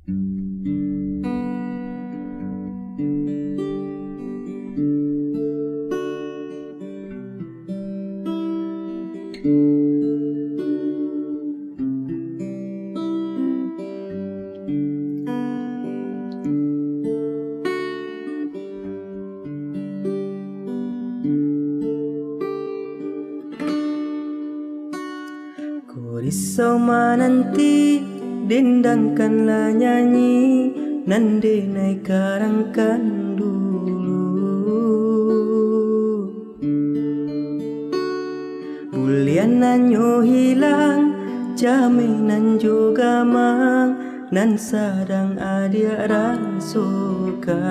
Ku risau menanti, dendangkanlah nyanyi, nande naik karangkan dulu. Bulian nanyo hilang, jaminan juga mang, nan sadang adia rasukan.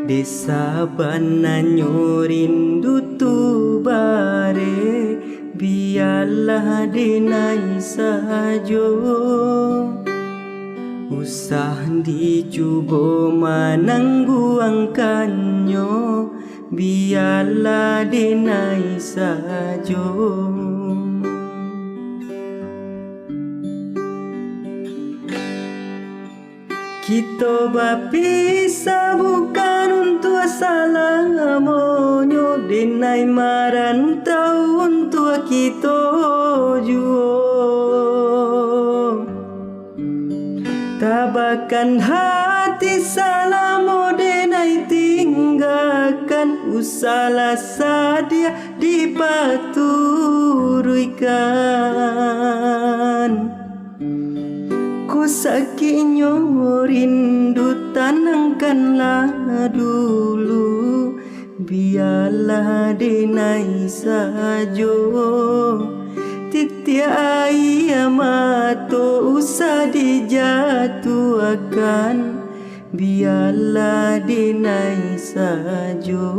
Desa bananyo rindu tu bare, biarlah denai sahajo. Usah dicuba menangguangkannya, biarlah denai sahajo. Kita berpisah bukan untuk salah monyo, denai marantau untuk kita juo. Tabakan hati salamo denai tinggalkan, usahlah sadia dipaturuykan. Ku sakitnya rindu, tanangkanlah dulu, biarlah denai sahajo. Titia mato usah dijatuhkan, biarlah denai sahajo.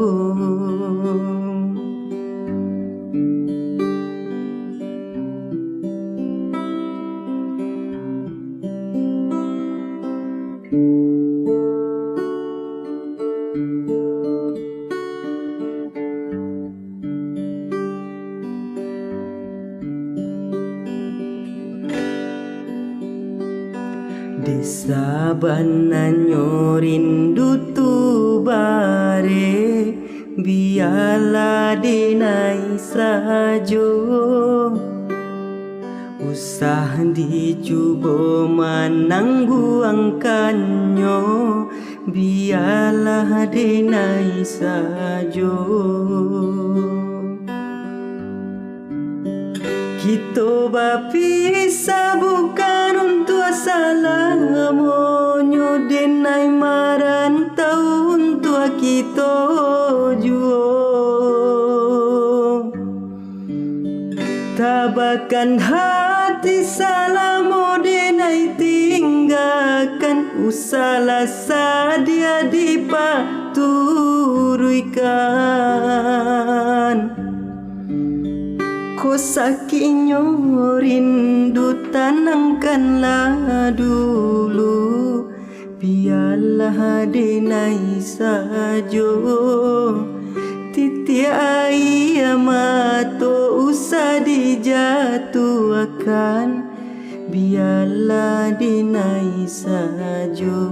Desa bananyo rindu tu bare, biarlah denai sahajo. Usah dicuba menangguangkannya, biarlah denai sahajo. Kita berpisah bukan untuk salah monyo, denai marantau untuk kita juo. Tabakan hati salamo denai tinggalkan, usahlah sadia dipaturuykan. Ku sakitnya rindu, tanangkanlah dulu, biarlah denai sahajo. Titia mato usah dijatuhkan, biarlah denai sahajo.